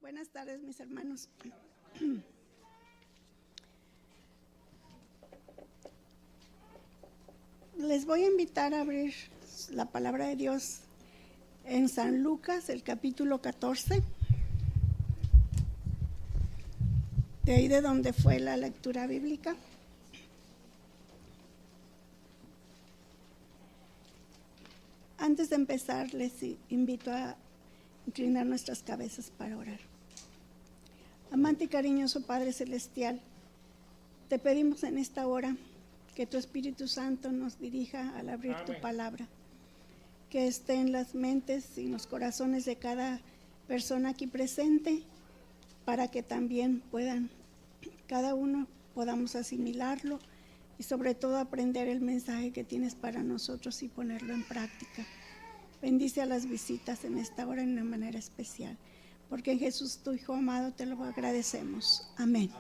Buenas tardes, mis hermanos. Les voy a invitar a abrir la palabra de Dios en San Lucas, el capítulo 14. De ahí de donde fue la lectura bíblica. Antes de empezar, les invito a inclinar nuestras cabezas para orar. Amante y cariñoso Padre Celestial, te pedimos en esta hora que tu Espíritu Santo nos dirija al abrir tu palabra, que esté en las mentes y en los corazones de cada persona aquí presente, para que también cada uno podamos asimilarlo y sobre todo aprender el mensaje que tienes para nosotros y ponerlo en práctica. Bendice a las visitas en esta hora en una manera especial, porque en Jesús, tu Hijo amado, te lo agradecemos. Amén.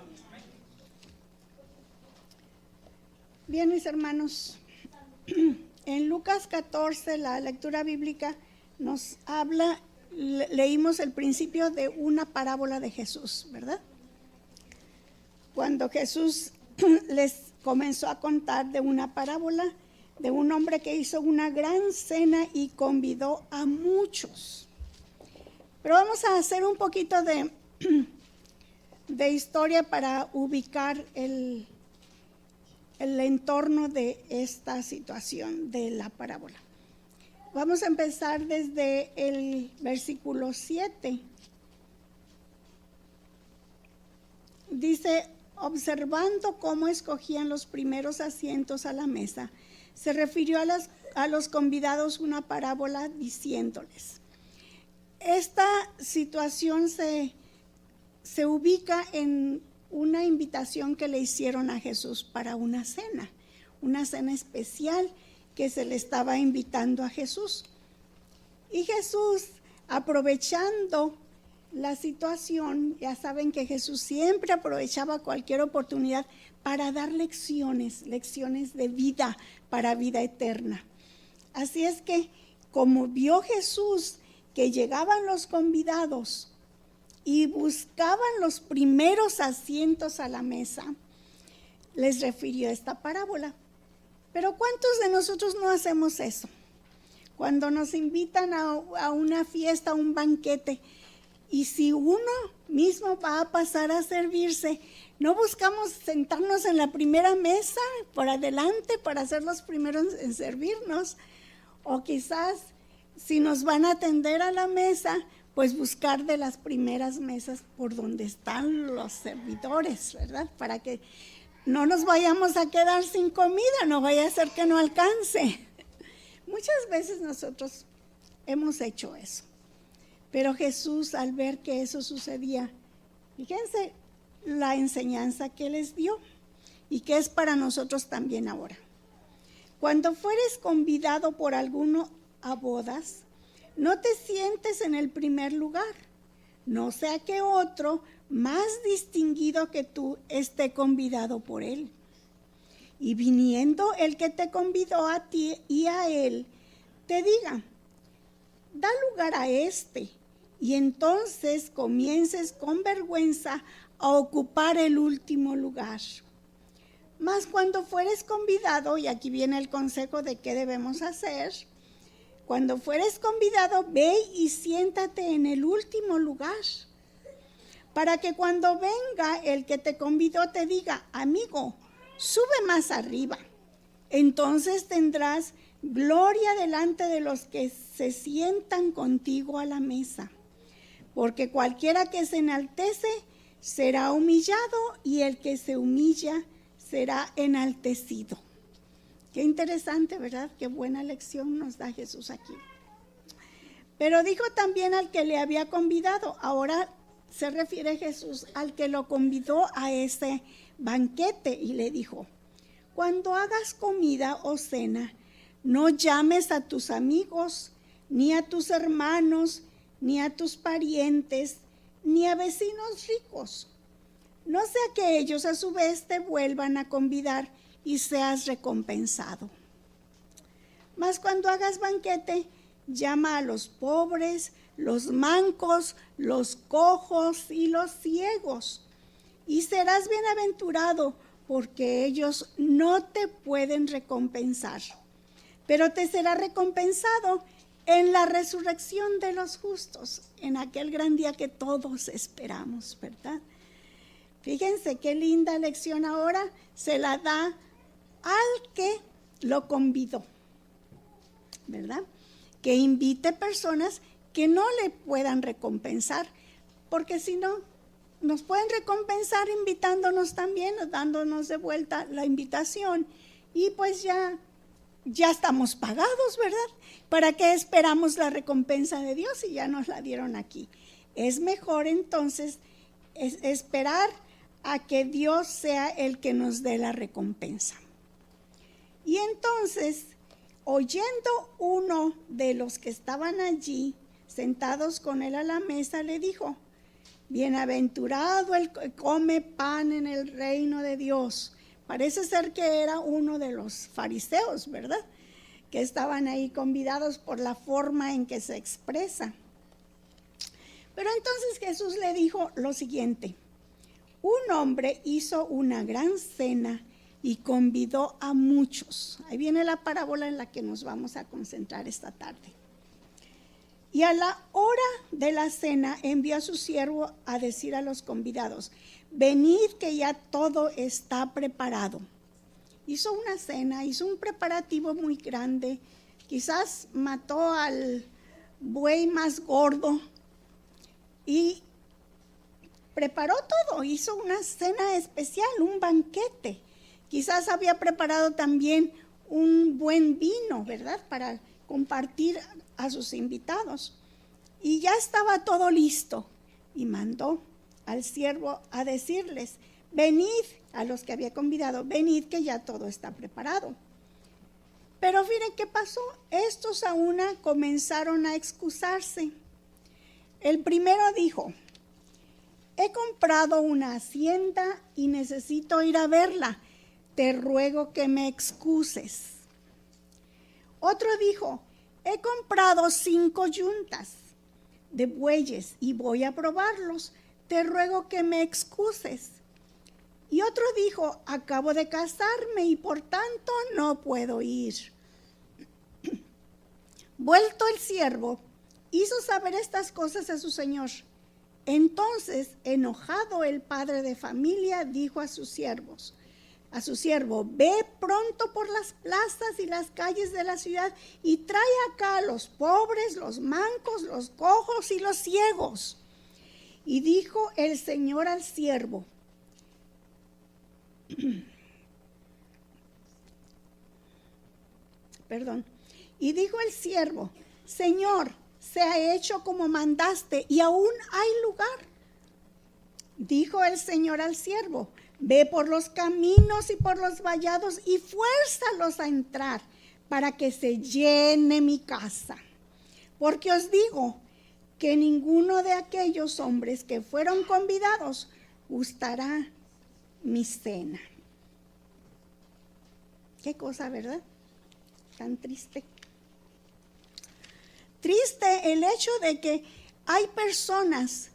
Bien, mis hermanos, en Lucas 14, la lectura bíblica nos habla, leímos el principio de una parábola de Jesús, ¿verdad? Cuando Jesús les comenzó a contar de una parábola de un hombre que hizo una gran cena y convidó a muchos. Pero vamos a hacer un poquito de historia para ubicar el entorno de esta situación de la parábola. Vamos a empezar desde el versículo 7. Dice: observando cómo escogían los primeros asientos a la mesa, se refirió a los convidados una parábola diciéndoles. Esta situación se ubica en una invitación que le hicieron a Jesús para una cena especial que se le estaba invitando a Jesús. Y Jesús, aprovechando la situación, ya saben que Jesús siempre aprovechaba cualquier oportunidad para dar lecciones de vida, para vida eterna. Así es que, como vio Jesús que llegaban los convidados y buscaban los primeros asientos a la mesa, les refirió esta parábola. Pero ¿cuántos de nosotros no hacemos eso? Cuando nos invitan a una fiesta, a un banquete, y si uno mismo va a pasar a servirse, no buscamos sentarnos en la primera mesa por adelante para ser los primeros en servirnos, o quizás si nos van a atender a la mesa, pues buscar de las primeras mesas por donde están los servidores, ¿verdad? Para que no nos vayamos a quedar sin comida, no vaya a ser que no alcance. Muchas veces nosotros hemos hecho eso. Pero Jesús, al ver que eso sucedía, fíjense la enseñanza que les dio y que es para nosotros también ahora. Cuando fueres convidado por alguno a bodas, no te sientes en el primer lugar, no sea que otro más distinguido que tú esté convidado por él. Y viniendo el que te convidó a ti y a él, te diga: da lugar a este, y entonces comiences con vergüenza a ocupar el último lugar. Mas cuando fueres convidado, y aquí viene el consejo de qué debemos hacer, cuando fueres convidado, ve y siéntate en el último lugar, para que cuando venga el que te convidó te diga: amigo, sube más arriba. Entonces tendrás gloria delante de los que se sientan contigo a la mesa. Porque cualquiera que se enaltece será humillado, y el que se humilla será enaltecido. Qué interesante, ¿verdad? Qué buena lección nos da Jesús aquí. Pero dijo también al que le había convidado. Ahora se refiere Jesús al que lo convidó a ese banquete y le dijo: cuando hagas comida o cena, no llames a tus amigos, ni a tus hermanos, ni a tus parientes, ni a vecinos ricos, no sea que ellos a su vez te vuelvan a convidar y seas recompensado. Mas cuando hagas banquete, llama a los pobres, los mancos, los cojos y los ciegos. Y serás bienaventurado, porque ellos no te pueden recompensar, pero te será recompensado en la resurrección de los justos, en aquel gran día que todos esperamos, ¿verdad? Fíjense qué linda lección ahora se la da al que lo convidó, ¿verdad? Que invite personas que no le puedan recompensar, porque si no, nos pueden recompensar invitándonos también, dándonos de vuelta la invitación, y pues ya estamos pagados, ¿verdad? ¿Para qué esperamos la recompensa de Dios si ya nos la dieron aquí? Es mejor entonces esperar a que Dios sea el que nos dé la recompensa. Y entonces, oyendo uno de los que estaban allí, sentados con él a la mesa, le dijo: bienaventurado el que come pan en el reino de Dios. Parece ser que era uno de los fariseos, ¿verdad? Que estaban ahí convidados por la forma en que se expresa. Pero entonces Jesús le dijo lo siguiente: un hombre hizo una gran cena y convidó a muchos. Ahí viene la parábola en la que nos vamos a concentrar esta tarde. Y a la hora de la cena envió a su siervo a decir a los convidados: venid, que ya todo está preparado. Hizo una cena, hizo un preparativo muy grande. Quizás mató al buey más gordo y preparó todo. Hizo una cena especial, un banquete. Quizás había preparado también un buen vino, ¿verdad?, para compartir a sus invitados. Y ya estaba todo listo. Y mandó al siervo a decirles: venid, a los que había convidado, venid, que ya todo está preparado. Pero miren qué pasó. Estos a una comenzaron a excusarse. El primero dijo: he comprado una hacienda y necesito ir a verla. Te ruego que me excuses. Otro dijo: he comprado 5 yuntas de bueyes y voy a probarlos. Te ruego que me excuses. Y otro dijo: acabo de casarme y por tanto no puedo ir. Vuelto el siervo, hizo saber estas cosas a su señor. Entonces, enojado el padre de familia, dijo a su siervo: ve pronto por las plazas y las calles de la ciudad y trae acá a los pobres, los mancos, los cojos y los ciegos. Y dijo el señor al siervo: Y dijo el siervo: Señor, se ha hecho como mandaste y aún hay lugar. Dijo el Señor al siervo: ve por los caminos y por los vallados y fuérzalos a entrar, para que se llene mi casa. Porque os digo que ninguno de aquellos hombres que fueron convidados gustará mi cena. Qué cosa, ¿verdad? Tan triste. Triste el hecho de que hay personas,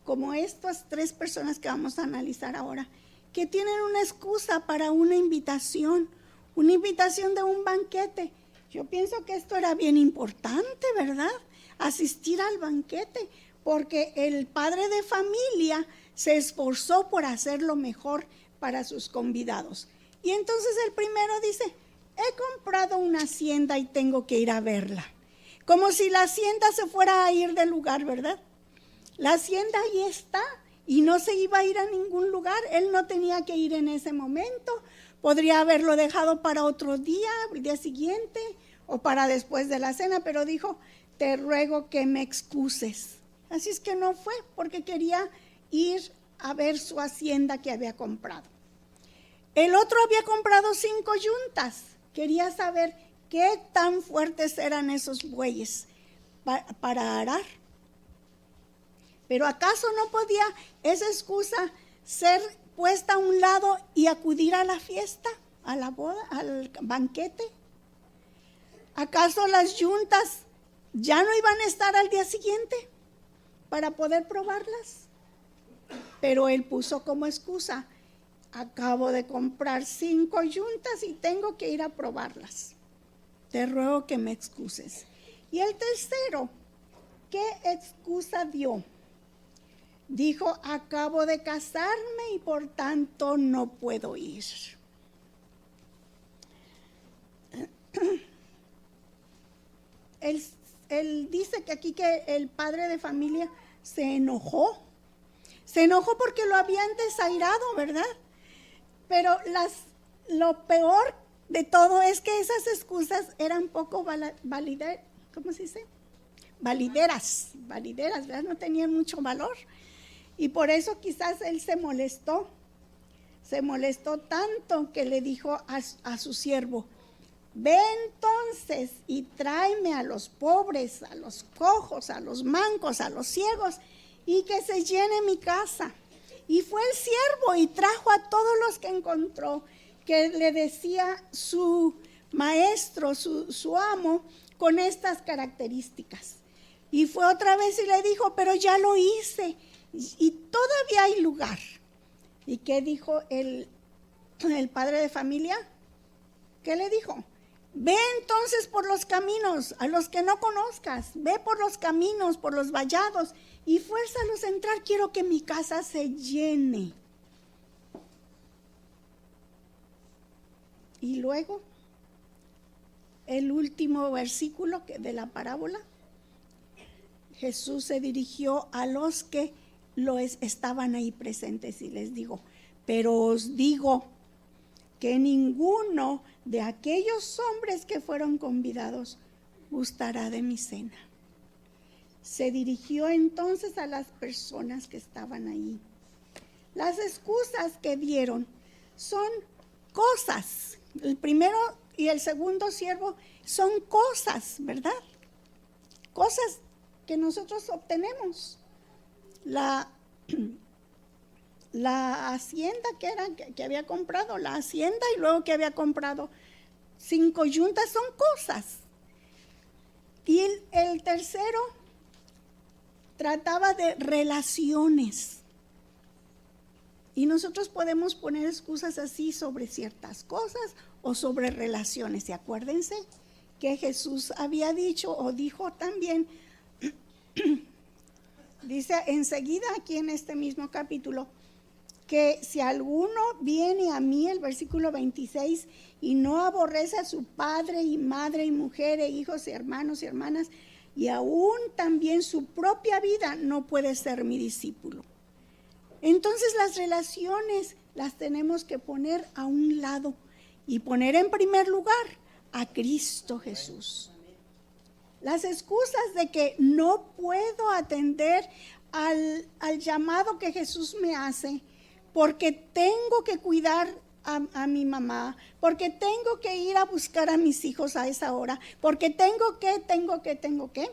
como estas 3 personas que vamos a analizar ahora, que tienen una excusa para una invitación de un banquete. Yo pienso que esto era bien importante, ¿verdad? Asistir al banquete, porque el padre de familia se esforzó por hacer lo mejor para sus convidados. Y entonces el primero dice: he comprado una hacienda y tengo que ir a verla. Como si la hacienda se fuera a ir del lugar, ¿verdad? La hacienda ahí está y no se iba a ir a ningún lugar. Él no tenía que ir en ese momento. Podría haberlo dejado para otro día, el día siguiente, o para después de la cena, pero dijo: te ruego que me excuses. Así es que no fue, porque quería ir a ver su hacienda que había comprado. El otro había comprado 5 yuntas. Quería saber qué tan fuertes eran esos bueyes para arar. Pero ¿acaso no podía esa excusa ser puesta a un lado y acudir a la fiesta, a la boda, al banquete? ¿Acaso las yuntas ya no iban a estar al día siguiente para poder probarlas. Pero él puso como excusa: acabo de comprar 5 yuntas y tengo que ir a probarlas. Te ruego que me excuses. Y el tercero, ¿qué excusa dio? Dijo: acabo de casarme y por tanto no puedo ir. Él dice que aquí que el padre de familia se enojó. Se enojó porque lo habían desairado, ¿verdad? Pero lo peor de todo es que esas excusas eran poco ¿cómo se dice? Valideras, ¿verdad? No tenían mucho valor. Y por eso quizás él se molestó tanto que le dijo a su siervo: ve entonces y tráeme a los pobres, a los cojos, a los mancos, a los ciegos, y que se llene mi casa. Y fue el siervo y trajo a todos los que encontró, que le decía su maestro, su amo, con estas características. Y fue otra vez y le dijo: pero ya lo hice y todavía hay lugar. ¿Y qué dijo el padre de familia? ¿Qué le dijo? Ve entonces por los caminos, a los que no conozcas, ve por los caminos, por los vallados, y fuérzalos a entrar, quiero que mi casa se llene. Y luego, el último versículo de la parábola, Jesús se dirigió a los que estaban ahí presentes y les dijo: pero os digo que ninguno de aquellos hombres que fueron convidados gustará de mi cena. Se dirigió entonces a las personas que estaban ahí. Las excusas que dieron son cosas. El primero y el segundo siervo son cosas, ¿verdad? Cosas que nosotros obtenemos. La hacienda que había comprado, la hacienda, y luego que había comprado 5 yuntas, son cosas. Y el tercero trataba de relaciones. Y nosotros podemos poner excusas así sobre ciertas cosas o sobre relaciones. Y acuérdense que Jesús había dicho o dijo también, dice enseguida aquí en este mismo capítulo, que si alguno viene a mí, el versículo 26, y no aborrece a su padre y madre y mujer e hijos y hermanos y hermanas, y aún también su propia vida, no puede ser mi discípulo. Entonces las relaciones las tenemos que poner a un lado y poner en primer lugar a Cristo Jesús. Las excusas de que no puedo atender al llamado que Jesús me hace, porque tengo que cuidar a mi mamá, porque tengo que ir a buscar a mis hijos a esa hora, porque tengo que,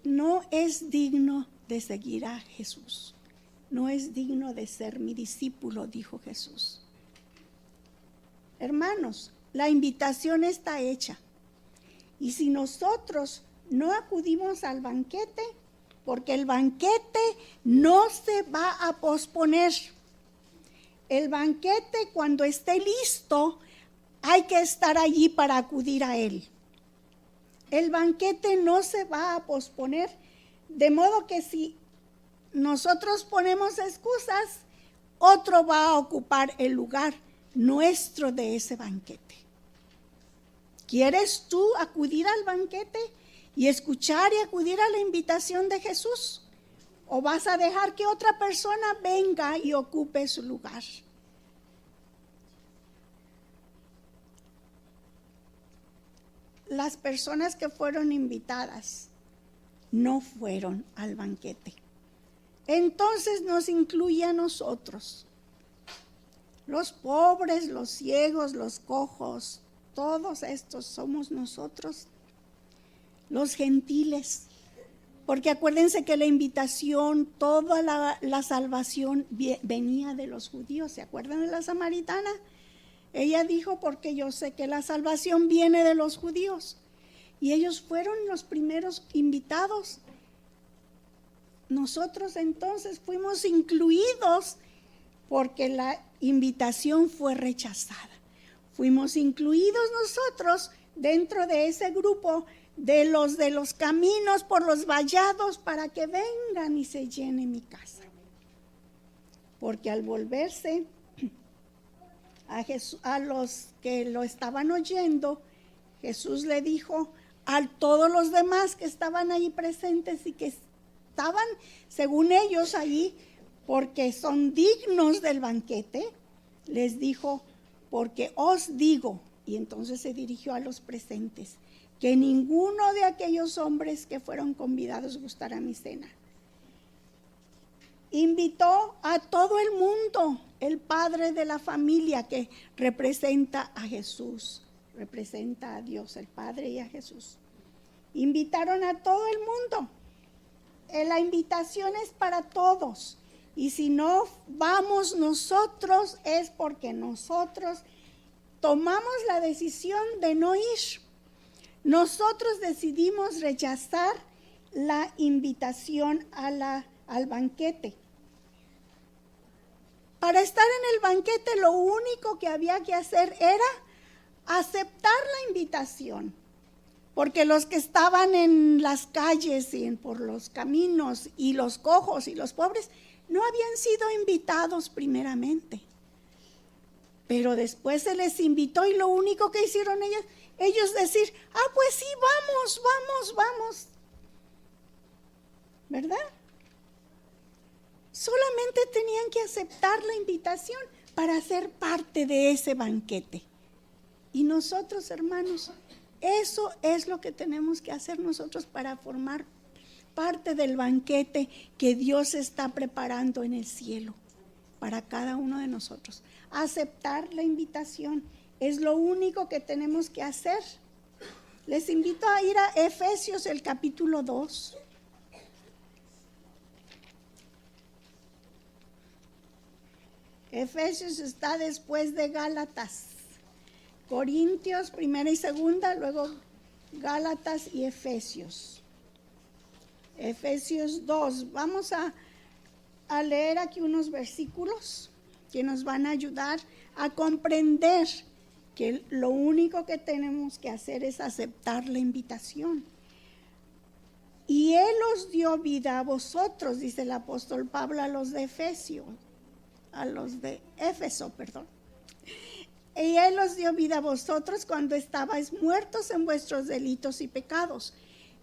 no es digno de seguir a Jesús. No es digno de ser mi discípulo, dijo Jesús. Hermanos, la invitación está hecha. Y si nosotros no acudimos al banquete, porque el banquete no se va a posponer. El banquete, cuando esté listo, hay que estar allí para acudir a él. El banquete no se va a posponer, de modo que si nosotros ponemos excusas, otro va a ocupar el lugar nuestro de ese banquete. ¿Quieres tú acudir al banquete y escuchar y acudir a la invitación de Jesús? ¿O vas a dejar que otra persona venga y ocupe su lugar? Las personas que fueron invitadas no fueron al banquete. Entonces nos incluye a nosotros, los pobres, los ciegos, los cojos, todos estos somos nosotros, los gentiles. Porque acuérdense que la invitación, toda la salvación venía de los judíos. ¿Se acuerdan de la samaritana? Ella dijo, porque yo sé que la salvación viene de los judíos. Y ellos fueron los primeros invitados. Nosotros entonces fuimos incluidos porque la invitación fue rechazada. Fuimos incluidos nosotros dentro de ese grupo de los caminos por los vallados para que vengan y se llene mi casa. Porque al volverse a los que lo estaban oyendo, Jesús le dijo a todos los demás que estaban ahí presentes y que estaban, según ellos, ahí porque son dignos del banquete, les dijo, porque os digo, y entonces se dirigió a los presentes, que ninguno de aquellos hombres que fueron convidados gustará mi cena. Invitó a todo el mundo, el padre de la familia que representa a Jesús, representa a Dios, el Padre y a Jesús. Invitaron a todo el mundo. La invitación es para todos. Y si no vamos nosotros es porque nosotros tomamos la decisión de no ir. Nosotros decidimos rechazar la invitación al banquete. Para estar en el banquete lo único que había que hacer era aceptar la invitación. Porque los que estaban en las calles y por los caminos y los cojos y los pobres no habían sido invitados primeramente. Pero después se les invitó y lo único que hicieron ellos decir, pues sí, vamos. ¿Verdad? Solamente tenían que aceptar la invitación para ser parte de ese banquete. Y nosotros, hermanos, eso es lo que tenemos que hacer nosotros para formar parte del banquete que Dios está preparando en el cielo para cada uno de nosotros. Aceptar la invitación es lo único que tenemos que hacer. Les invito a ir a Efesios, el capítulo 2. Efesios está después de Gálatas. Corintios, primera y segunda, luego Gálatas y Efesios. Efesios 2. Vamos a leer aquí unos versículos que nos van a ayudar a comprender que lo único que tenemos que hacer es aceptar la invitación. Y Él os dio vida a vosotros, dice el apóstol Pablo a los de Éfeso. Y Él os dio vida a vosotros cuando estabais muertos en vuestros delitos y pecados,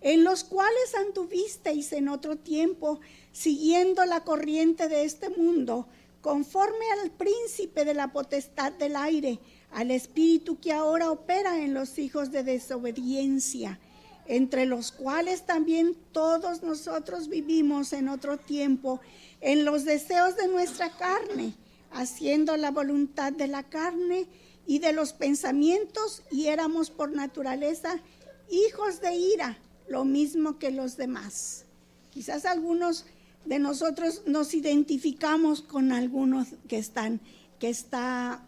en los cuales anduvisteis en otro tiempo, siguiendo la corriente de este mundo, conforme al príncipe de la potestad del aire, al espíritu que ahora opera en los hijos de desobediencia, entre los cuales también todos nosotros vivimos en otro tiempo, en los deseos de nuestra carne, haciendo la voluntad de la carne y de los pensamientos, y éramos por naturaleza hijos de ira, lo mismo que los demás. Quizás algunos de nosotros nos identificamos con algunos que está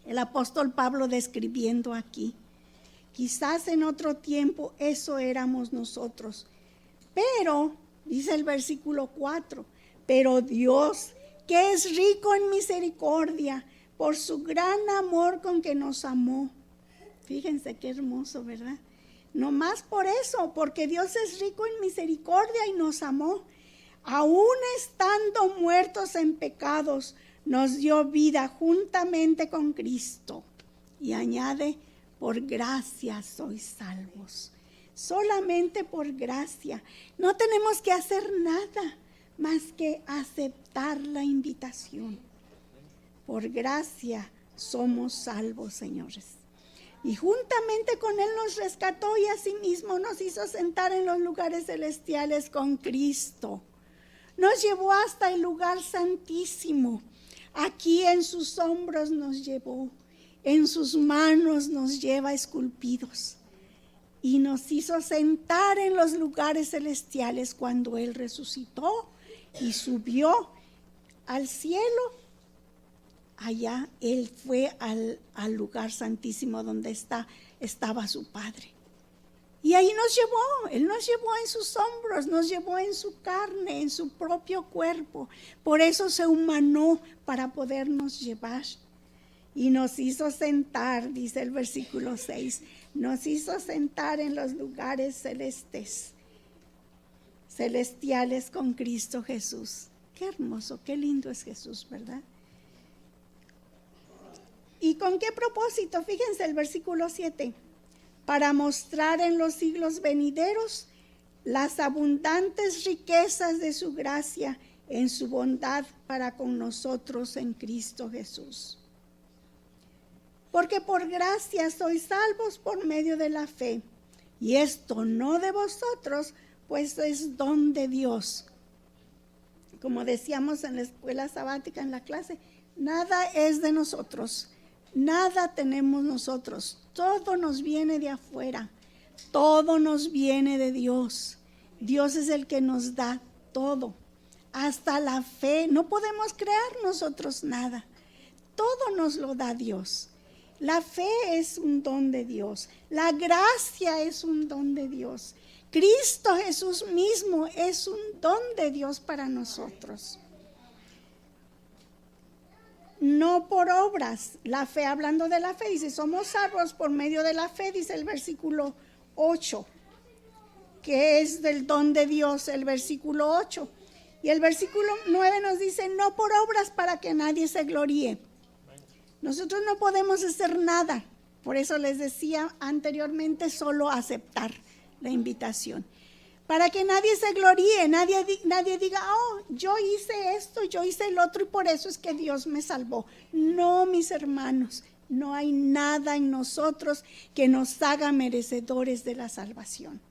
el apóstol Pablo describiendo aquí. Quizás en otro tiempo eso éramos nosotros. Pero, dice el versículo 4, pero Dios, que es rico en misericordia, por su gran amor con que nos amó. Fíjense qué hermoso, ¿verdad? No más por eso, porque Dios es rico en misericordia y nos amó. Aún estando muertos en pecados, nos dio vida juntamente con Cristo. Y añade, por gracia sois salvos. Solamente por gracia. No tenemos que hacer nada más que aceptar la invitación. Por gracia somos salvos, señores. Y juntamente con Él nos rescató y asimismo nos hizo sentar en los lugares celestiales con Cristo. Nos llevó hasta el lugar santísimo. Aquí en sus hombros nos llevó. En sus manos nos lleva esculpidos. Y nos hizo sentar en los lugares celestiales cuando Él resucitó y subió al cielo. Allá Él fue al lugar santísimo donde estaba su Padre. Y ahí nos llevó, Él nos llevó en sus hombros, nos llevó en su carne, en su propio cuerpo. Por eso se humanó para podernos llevar. Y nos hizo sentar, dice el versículo 6, nos hizo sentar en los lugares celestiales con Cristo Jesús. Qué hermoso, qué lindo es Jesús, ¿verdad? ¿Y con qué propósito? Fíjense el versículo 7. Para mostrar en los siglos venideros las abundantes riquezas de su gracia en su bondad para con nosotros en Cristo Jesús. Porque por gracia sois salvos por medio de la fe, y esto no de vosotros, pues es don de Dios. Como decíamos en la escuela sabática, en la clase, nada es de nosotros, nada tenemos nosotros, todo nos viene de afuera, todo nos viene de Dios. Dios es el que nos da todo, hasta la fe. No podemos crear nosotros nada, todo nos lo da Dios. La fe es un don de Dios, la gracia es un don de Dios. Cristo Jesús mismo es un don de Dios para nosotros. No por obras. La fe, hablando de la fe, dice, somos salvos por medio de la fe, dice el versículo 8, que es del don de Dios, el versículo 8. Y el versículo 9 nos dice, no por obras para que nadie se gloríe. Nosotros no podemos hacer nada. Por eso les decía anteriormente, solo aceptar la invitación. Para que nadie se gloríe, nadie diga, oh, yo hice esto, yo hice el otro y por eso es que Dios me salvó. No, mis hermanos, no hay nada en nosotros que nos haga merecedores de la salvación.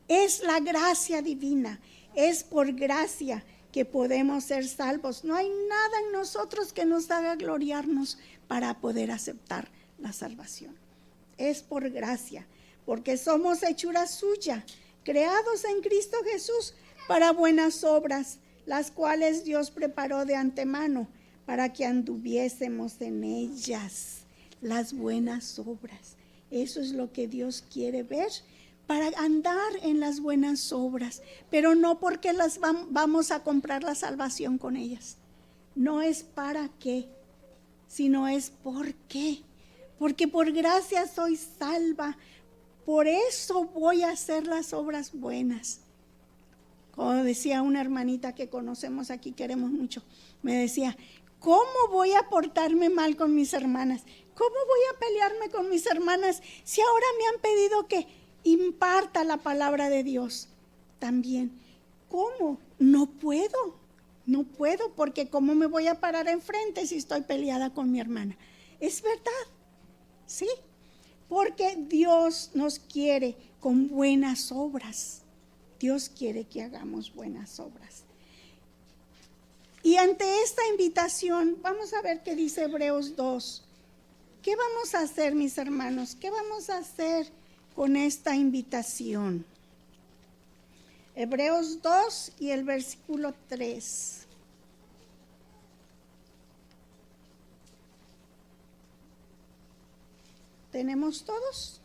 Es la gracia divina, es por gracia que podemos ser salvos. No hay nada en nosotros que nos haga gloriarnos para poder aceptar la salvación. Es por gracia, porque somos hechura suya, creados en Cristo Jesús para buenas obras, las cuales Dios preparó de antemano para que anduviésemos en ellas, las buenas obras. Eso es lo que Dios quiere ver, para andar en las buenas obras, pero no porque las vamos a comprar la salvación con ellas. No es para qué, sino es por qué. Porque por gracia soy salva, por eso voy a hacer las obras buenas. Como decía una hermanita que conocemos aquí, queremos mucho, me decía, ¿cómo voy a portarme mal con mis hermanas? ¿Cómo voy a pelearme con mis hermanas si ahora me han pedido que imparta la palabra de Dios también? ¿Cómo? No puedo, porque ¿cómo me voy a parar enfrente si estoy peleada con mi hermana? Es verdad, sí, porque Dios nos quiere con buenas obras. Dios quiere que hagamos buenas obras. Y ante esta invitación, vamos a ver qué dice Hebreos 2. ¿Qué vamos a hacer, mis hermanos? ¿Qué vamos a hacer con esta invitación? Hebreos 2 y el versículo 3. ¿Tenemos todos?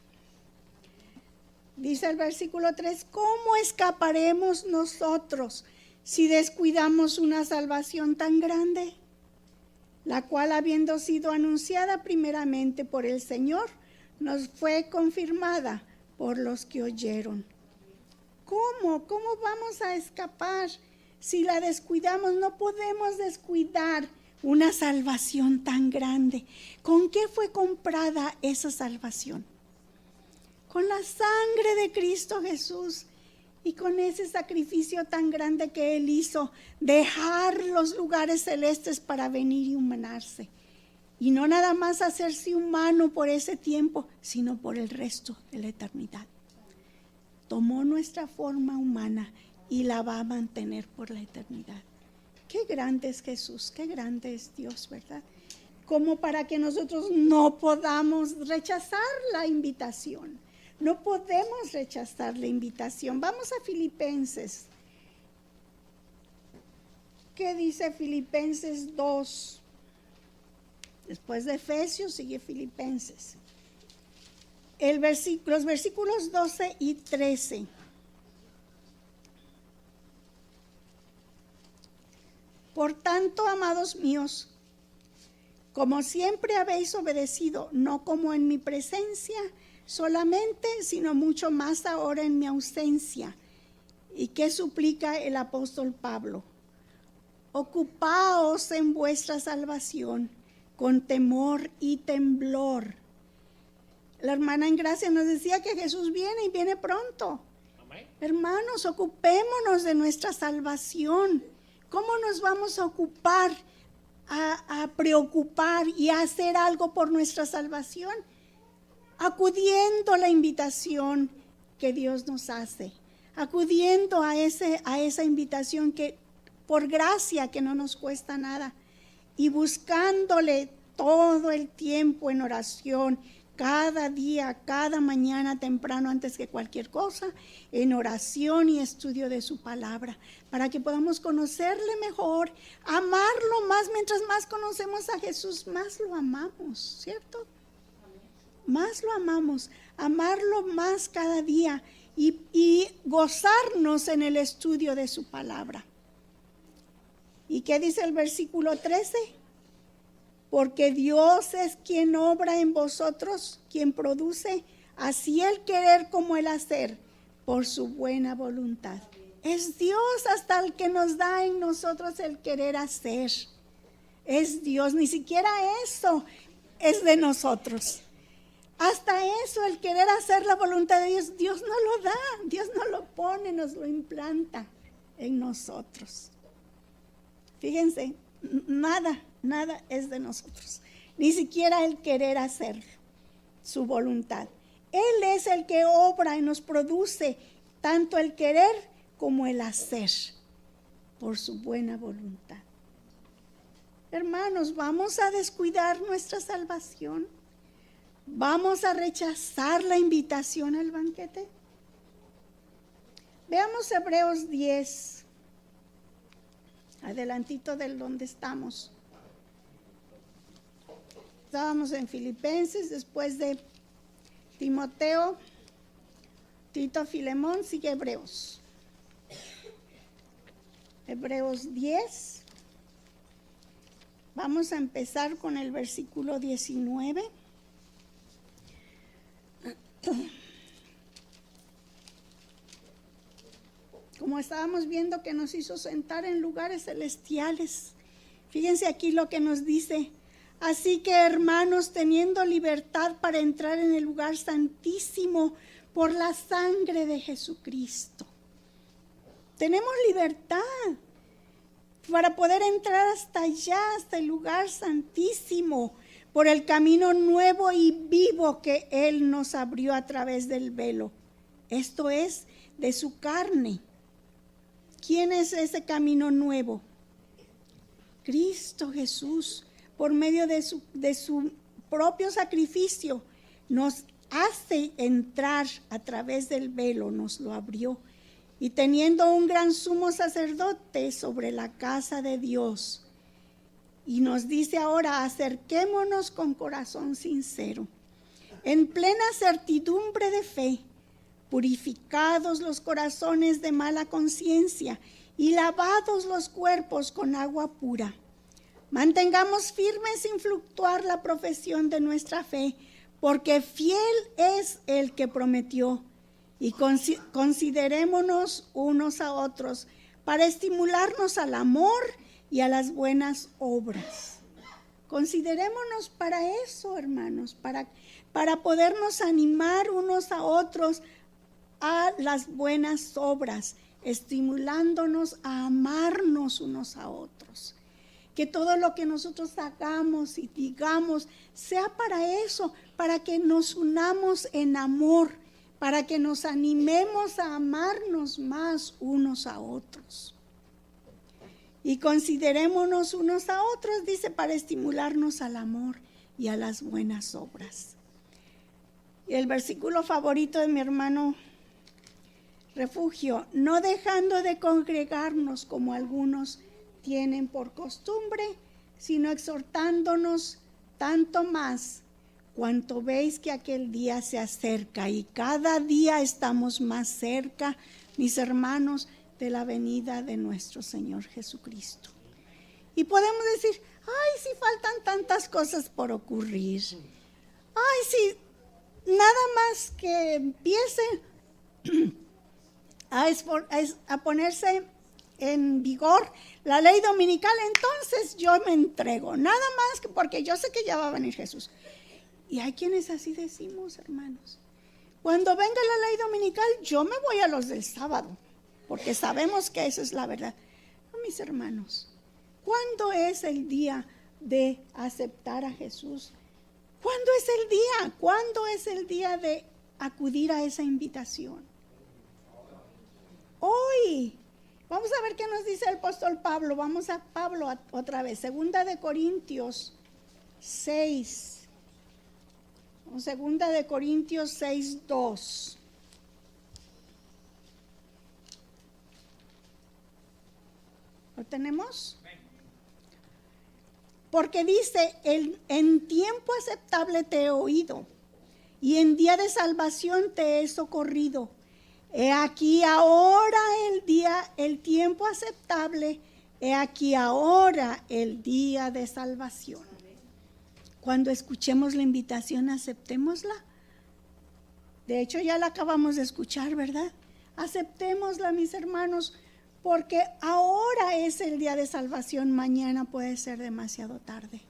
Dice el versículo 3, ¿cómo escaparemos nosotros si descuidamos una salvación tan grande? La cual, habiendo sido anunciada primeramente por el Señor, nos fue confirmada por los que oyeron. ¿Cómo vamos a escapar si la descuidamos? No podemos descuidar una salvación tan grande. ¿Con qué fue comprada esa salvación? Con la sangre de Cristo Jesús y con ese sacrificio tan grande que Él hizo, dejar los lugares celestes para venir y humanarse. Y no nada más hacerse humano por ese tiempo, sino por el resto de la eternidad. Tomó nuestra forma humana y la va a mantener por la eternidad. Qué grande es Jesús, qué grande es Dios, ¿verdad? Como para que nosotros no podamos rechazar la invitación. No podemos rechazar la invitación. Vamos a Filipenses. ¿Qué dice Filipenses 2? Después de Efesios sigue Filipenses. los versículos 12 y 13. Por tanto, amados míos, como siempre habéis obedecido, no como en mi presencia solamente, sino mucho más ahora en mi ausencia. ¿Y qué suplica el apóstol Pablo? Ocupaos en vuestra salvación con temor y temblor. La hermana en gracia nos decía que Jesús viene y viene pronto. Amén. Hermanos, ocupémonos de nuestra salvación. ¿Cómo nos vamos a ocupar, a preocupar y a hacer algo por nuestra salvación? Acudiendo a la invitación que Dios nos hace, acudiendo a esa invitación que por gracia, que no nos cuesta nada, y buscándole todo el tiempo en oración, cada día, cada mañana temprano, antes que cualquier cosa, en oración y estudio de su palabra, para que podamos conocerle mejor, amarlo más. Mientras más conocemos a Jesús, más lo amamos, ¿cierto? Más lo amamos, amarlo más cada día y gozarnos en el estudio de su palabra. ¿Y qué dice el versículo 13? Porque Dios es quien obra en vosotros, quien produce así el querer como el hacer por su buena voluntad. Es Dios hasta el que nos da en nosotros el querer hacer. Es Dios, ni siquiera eso es de nosotros. Hasta eso, el querer hacer la voluntad de Dios, Dios no lo da, Dios no lo pone, nos lo implanta en nosotros. Fíjense, nada es de nosotros, ni siquiera el querer hacer su voluntad. Él es el que obra y nos produce tanto el querer como el hacer por su buena voluntad. Hermanos, ¿vamos a descuidar nuestra salvación? ¿Vamos a rechazar la invitación al banquete? Veamos Hebreos 10, adelantito del donde estamos. Estábamos en Filipenses, después de Timoteo, Tito, Filemón, sigue Hebreos. Hebreos 10. Vamos a empezar con el versículo 19. Como estábamos viendo que nos hizo sentar en lugares celestiales. Fíjense aquí lo que nos dice. Así que, hermanos, teniendo libertad para entrar en el lugar santísimo por la sangre de Jesucristo. Tenemos libertad para poder entrar hasta allá, hasta el lugar santísimo, por el camino nuevo y vivo que Él nos abrió a través del velo. Esto es, de su carne. ¿Quién es ese camino nuevo? Cristo Jesús, por medio de su propio sacrificio, nos hace entrar a través del velo, nos lo abrió. Y teniendo un gran sumo sacerdote sobre la casa de Dios, y nos dice ahora, acerquémonos con corazón sincero, en plena certidumbre de fe, purificados los corazones de mala conciencia y lavados los cuerpos con agua pura. Mantengamos firme sin fluctuar la profesión de nuestra fe, porque fiel es el que prometió. Y considerémonos unos a otros para estimularnos al amor y a las buenas obras. Considerémonos para eso, hermanos, para podernos animar unos a otros a las buenas obras, estimulándonos a amarnos unos a otros. Que todo lo que nosotros hagamos y digamos sea para eso, para que nos unamos en amor, para que nos animemos a amarnos más unos a otros. Y considerémonos unos a otros, dice, para estimularnos al amor y a las buenas obras. Y el versículo favorito de mi hermano Refugio, no dejando de congregarnos como algunos tienen por costumbre, sino exhortándonos tanto más cuanto veis que aquel día se acerca, y cada día estamos más cerca, mis hermanos, de la venida de nuestro Señor Jesucristo. Y podemos decir, ay, si faltan tantas cosas por ocurrir. Ay, si nada más que empiece a ponerse en vigor la ley dominical, entonces yo me entrego. Nada más que porque yo sé que ya va a venir Jesús. Y hay quienes así decimos, hermanos. Cuando venga la ley dominical, yo me voy a los del sábado, porque sabemos que esa es la verdad. No, mis hermanos, ¿cuándo es el día de aceptar a Jesús? ¿Cuándo es el día? ¿Cuándo es el día de acudir a esa invitación? Hoy. Vamos a ver qué nos dice el apóstol Pablo. Vamos a Pablo otra vez. Segunda de Corintios 6. Segunda de Corintios 6, 2. ¿Lo tenemos? Porque dice, en tiempo aceptable te he oído, y en día de salvación te he socorrido. He aquí ahora el tiempo aceptable, he aquí ahora el día de salvación. Cuando escuchemos la invitación, aceptémosla. De hecho, ya la acabamos de escuchar, ¿verdad? Aceptémosla, mis hermanos, porque ahora es el día de salvación, mañana puede ser demasiado tarde.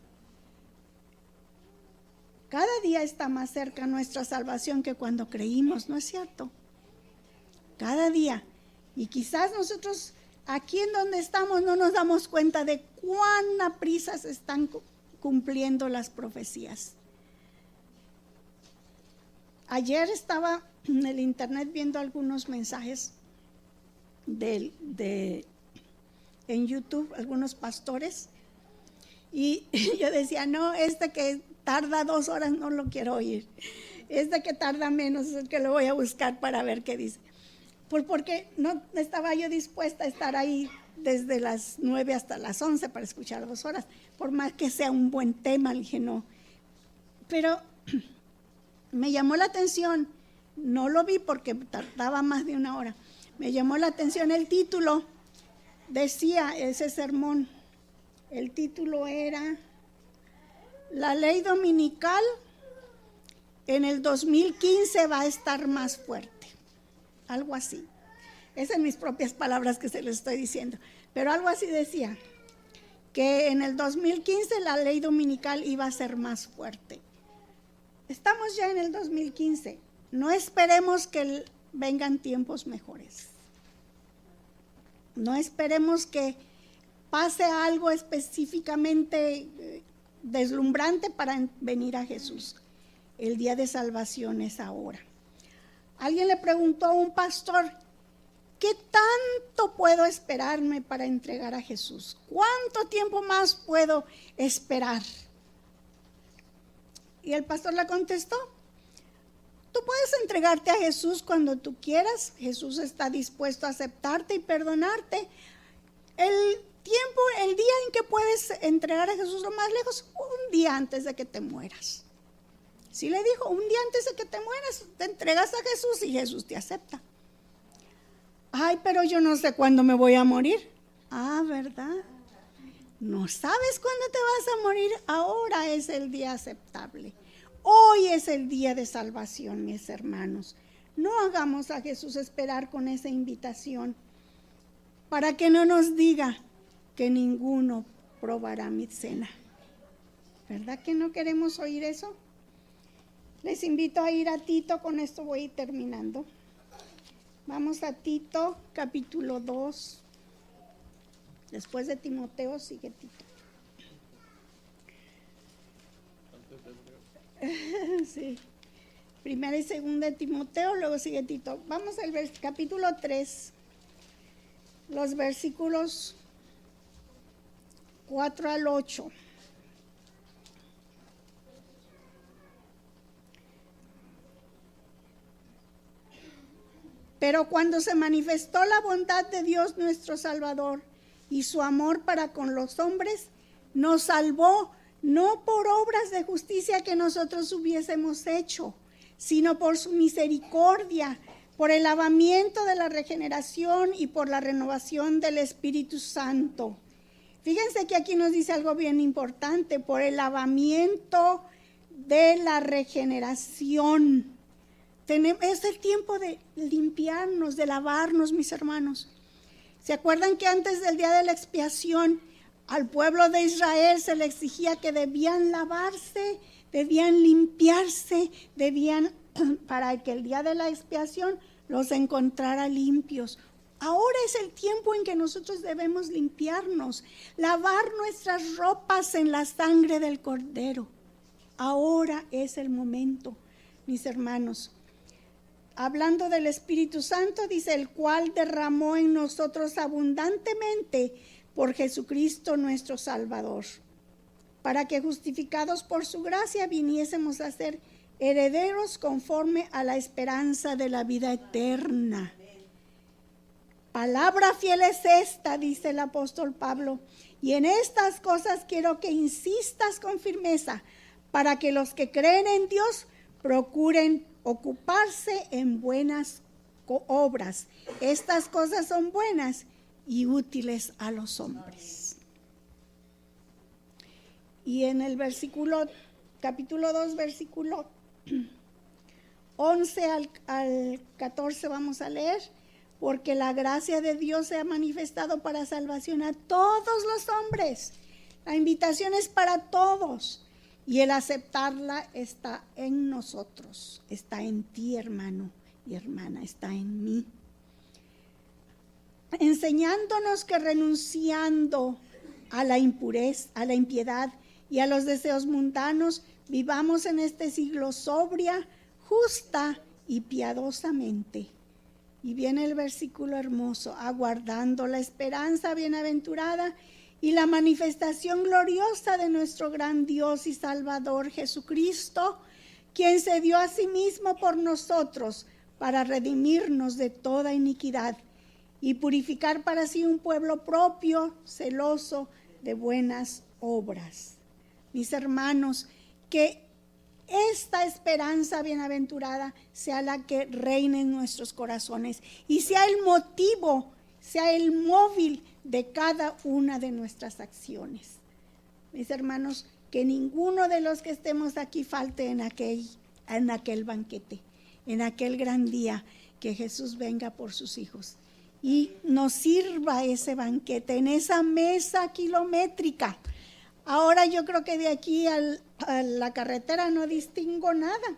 Cada día está más cerca nuestra salvación que cuando creímos, ¿no es cierto? Cada día. Y quizás nosotros aquí en donde estamos no nos damos cuenta de cuán a prisa se están cumpliendo las profecías. Ayer estaba en el internet viendo algunos mensajes en YouTube, algunos pastores, y yo decía, no, que tarda 2 horas no lo quiero oír, que tarda menos es el que lo voy a buscar para ver qué dice. Porque no estaba yo dispuesta a estar ahí desde las 9 hasta las 11 para escuchar 2 horas, por más que sea un buen tema, le dije no. Pero me llamó la atención, no lo vi porque tardaba más de 1 hora, me llamó la atención el título, decía ese sermón, el título era La ley dominical en el 2015 va a estar más fuerte. Algo así. Esas son mis propias palabras que se les estoy diciendo. Pero algo así decía, que en el 2015 la ley dominical iba a ser más fuerte. Estamos ya en el 2015. No esperemos que vengan tiempos mejores. No esperemos que pase algo específicamente deslumbrante para venir a Jesús. El día de salvación es ahora. Alguien le preguntó a un pastor, ¿qué tanto puedo esperarme para entregar a Jesús? ¿Cuánto tiempo más puedo esperar? Y el pastor le contestó, tú puedes entregarte a Jesús cuando tú quieras. Jesús está dispuesto a aceptarte y perdonarte. El día en que puedes entregar a Jesús lo más lejos, un día antes de que te mueras. Sí le dijo, un día antes de que te mueras, te entregas a Jesús y Jesús te acepta. Ay, pero yo no sé cuándo me voy a morir. Ah, ¿verdad? No sabes cuándo te vas a morir. Ahora es el día aceptable. Hoy es el día de salvación, mis hermanos. No hagamos a Jesús esperar con esa invitación para que no nos diga que ninguno probará mi cena. ¿Verdad que no queremos oír eso? Les invito a ir a Tito, con esto voy a ir terminando. Vamos a Tito, capítulo 2. Después de Timoteo sigue Tito. Sí. Primera y segunda de Timoteo, luego sigue Tito. Vamos al capítulo 3, los versículos 4 al 8. Pero cuando se manifestó la bondad de Dios nuestro Salvador y su amor para con los hombres, nos salvó no por obras de justicia que nosotros hubiésemos hecho, sino por su misericordia, por el lavamiento de la regeneración y por la renovación del Espíritu Santo. Fíjense que aquí nos dice algo bien importante, por el lavamiento de la regeneración. Es el tiempo de limpiarnos, de lavarnos, mis hermanos. ¿Se acuerdan que antes del día de la expiación al pueblo de Israel se le exigía que debían lavarse, debían limpiarse, para que el día de la expiación los encontrara limpios? Ahora es el tiempo en que nosotros debemos limpiarnos, lavar nuestras ropas en la sangre del Cordero. Ahora es el momento, mis hermanos. Hablando del Espíritu Santo, dice, el cual derramó en nosotros abundantemente por Jesucristo nuestro Salvador, para que justificados por su gracia viniésemos a ser herederos conforme a la esperanza de la vida eterna. Palabra fiel es esta, dice el apóstol Pablo, y en estas cosas quiero que insistas con firmeza, para que los que creen en Dios procuren ocuparse en buenas obras. Estas cosas son buenas y útiles a los hombres. Y en el capítulo 2, versículo 11 al 14 vamos a leer, porque la gracia de Dios se ha manifestado para salvación a todos los hombres. La invitación es para todos. Y el aceptarla está en nosotros, está en ti, hermano y hermana, está en mí. Enseñándonos que renunciando a la impureza, a la impiedad y a los deseos mundanos, vivamos en este siglo sobria, justa y piadosamente. Y viene el versículo hermoso, aguardando la esperanza bienaventurada y la manifestación gloriosa de nuestro gran Dios y Salvador Jesucristo, quien se dio a sí mismo por nosotros para redimirnos de toda iniquidad y purificar para sí un pueblo propio, celoso de buenas obras. Mis hermanos, que esta esperanza bienaventurada sea la que reine en nuestros corazones y sea el motivo, sea el móvil de cada una de nuestras acciones. Mis hermanos, que ninguno de los que estemos aquí falte en aquel banquete, en aquel gran día que Jesús venga por sus hijos y nos sirva ese banquete en esa mesa kilométrica. Ahora yo creo que de aquí a la carretera no distingo nada.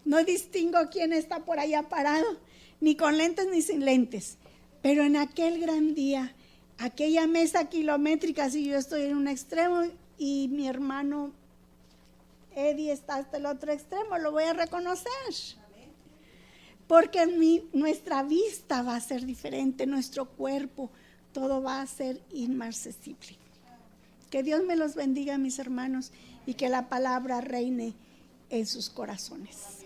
No distingo quién está por allá parado, ni con lentes ni sin lentes. Pero en aquel gran día, aquella mesa kilométrica, si yo estoy en un extremo y mi hermano Eddie está hasta el otro extremo, lo voy a reconocer. Porque nuestra vista va a ser diferente, nuestro cuerpo, todo va a ser inmarcesible. Que Dios me los bendiga, mis hermanos, y que la palabra reine en sus corazones.